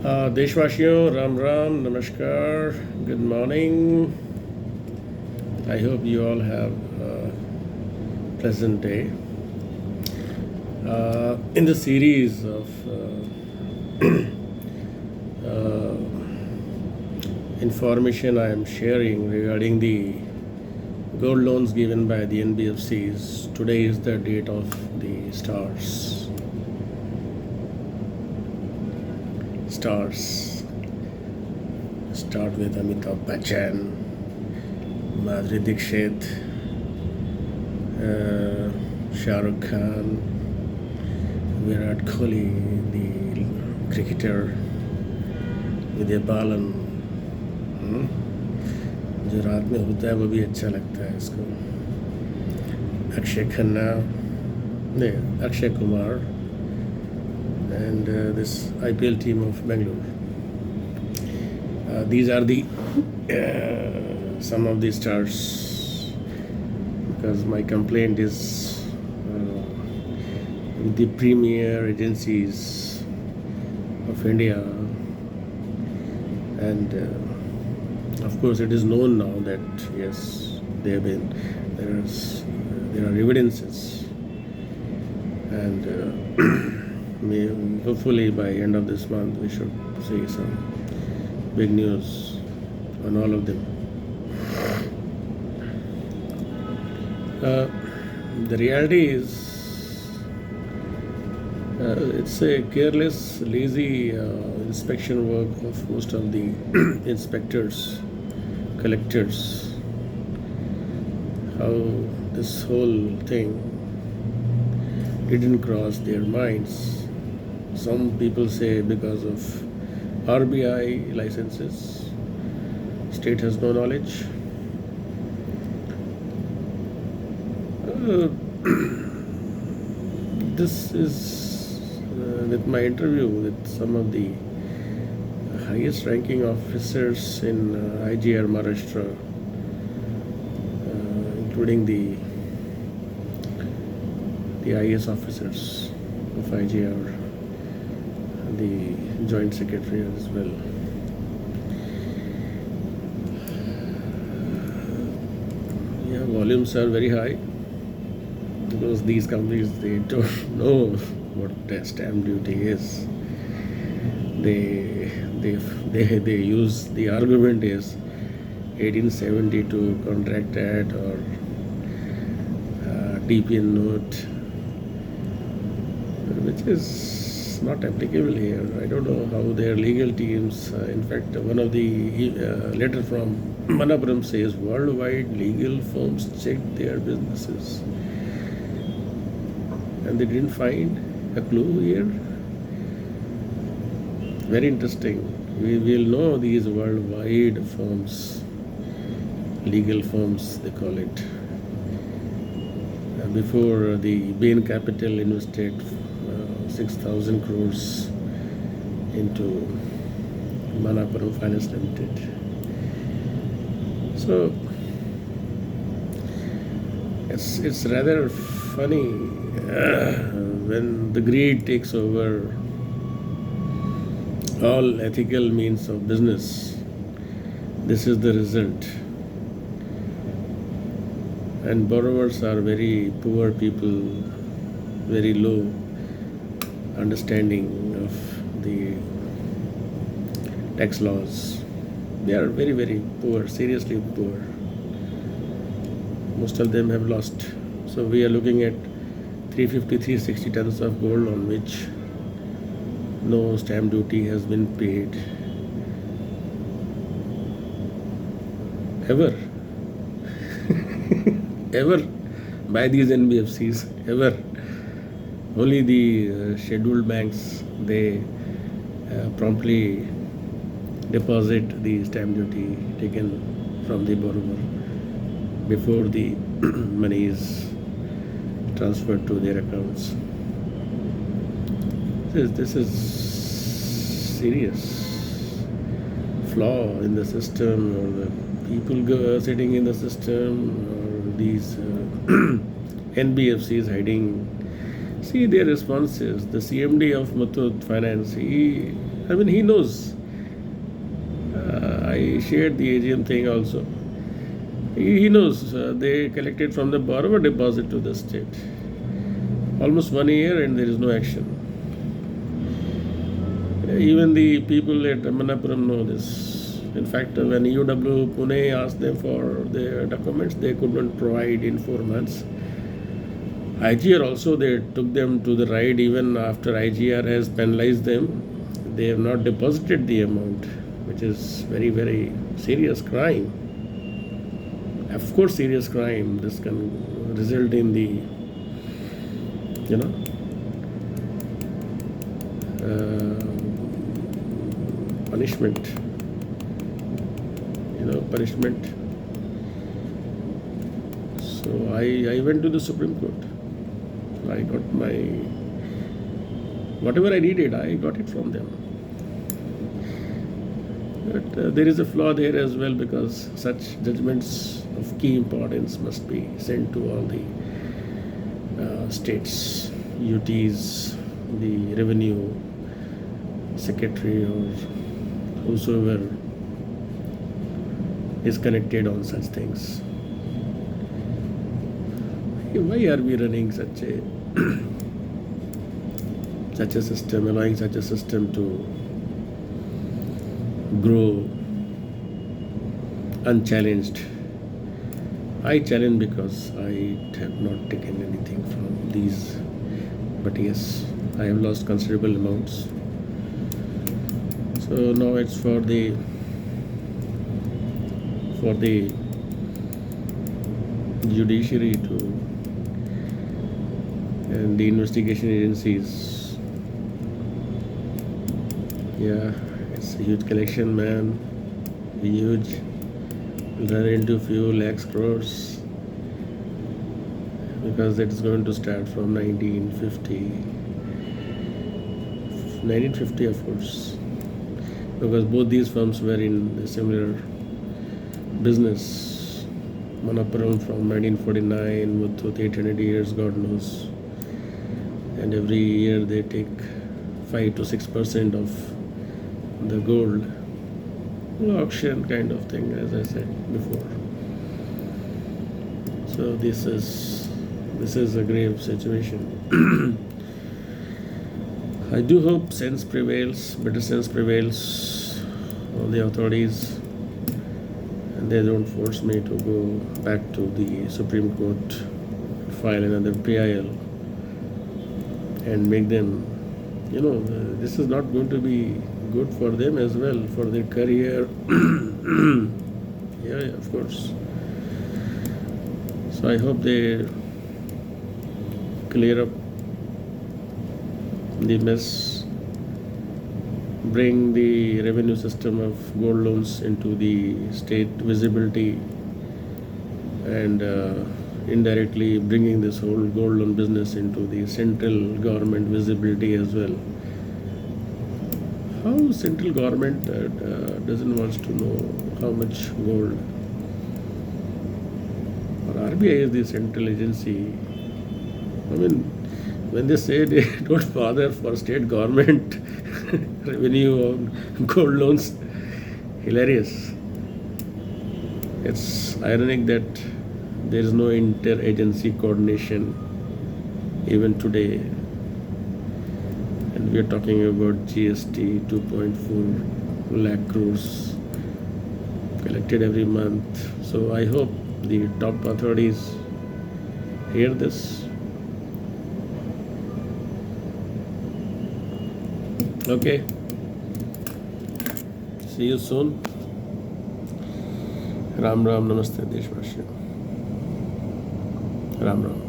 Deshwashiyo, Ram Ram, Namaskar, good morning. I hope you all have a pleasant day. In the series of uh, information I am sharing regarding the gold loans given by the NBFCs, today is the date of the stars. Stars. Start with Amitabh Bachchan, Madhuri Dixit, Shah Rukh Khan, Virat Kohli, the cricketer, Vidya Balan. जो रात में होता है वो भी अच्छा लगता है इसको. अक्षय खन्ना, नहीं, Akshay Kumar, and this IPL team of Bangalore. These are the some of the stars, because my complaint is with the premier agencies of India, and of course it is known now that yes, they have been there are evidences, and hopefully by end of this month we should see some big news on all of them. The reality is it's a careless, lazy inspection work of most of the inspectors, collectors. How this whole thing didn't cross their minds. Some people say because of RBI licenses, state has no knowledge. This is with my interview with some of the highest ranking officers in IGR Maharashtra, including the IAS officers of IGR, the joint secretary as well. Yeah, volumes are very high because these companies, they don't know what stamp duty is. They use the argument is 1872 Contract Act or DPN note, which is not applicable here. I don't know how their legal teams, in fact, one of the letter from Manappuram says worldwide legal firms checked their businesses and they didn't find a clue here. Very interesting. We will know these worldwide firms, legal firms they call it. Before the Bain Capital invested 6,000 crores into Manappuram Finance Limited. So it's rather funny when the greed takes over all ethical means of business. This is the result. And borrowers are very poor people, very low understanding of the tax laws. They are very, very poor, seriously poor. Most of them have lost. So we are looking at 350, 360 tons of gold on which no stamp duty has been paid ever. Ever by these NBFCs, ever. Only the scheduled banks, they promptly deposit the stamp duty taken from the borrower before the money is transferred to their accounts. This is serious flaw in the system, or the people sitting in the system, or these NBFCs hiding. See their responses. The CMD of Muthoot Finance, he I mean, he knows. I shared the AGM thing also. He knows they collected from the borrower deposit to the state. Almost 1 year and there is no action. Even the people at Manapuram know this. In fact, when UW Pune asked them for their documents, they could not provide in 4 months. IGR also, they took them to the ride even after IGR has penalized them. They have not deposited the amount, which is very, very serious crime. Of course, serious crime. This can result in the, punishment. Punishment. So I went to the Supreme Court. I got my whatever I needed. I got it from them. But there is a flaw there as well, because such judgments of key importance must be sent to all the states, UTs, the revenue secretary, or whosoever is connected on such things. Why are we running such a system, allowing such a system to grow unchallenged? I challenge because I have not taken anything from these, but yes, I have lost considerable amounts. So now it's for the judiciary to, and the investigation agencies. Yeah, it's a huge collection, man. Huge. We'll run into few lakhs crores, because it is going to start from 1950, of course, because both these firms were in a similar business. Manappuram from 1949, with 800 years, God knows. And every year they take 5 to 6% of the gold. Auction kind of thing, as I said before. So this is a grave situation. I do hope sense prevails, better sense prevails on the authorities, and they don't force me to go back to the Supreme Court, file another PIL, and make them, this is not going to be good for them as well, for their career. Yeah, of course. So I hope they clear up the mess, bring the revenue system of gold loans into the state visibility, and indirectly bringing this whole gold loan business into the central government visibility as well. How central government doesn't want to know how much gold? Or RBI is the central agency. I mean, when they say they don't bother for state government revenue on gold loans, hilarious. It's ironic that there is no inter-agency coordination even today. And we are talking about GST 2.4 lakh crores collected every month. So I hope the top authorities hear this. Okay. See you soon. Ram Ram, Namaste Deshvasiyo. Ram Ram.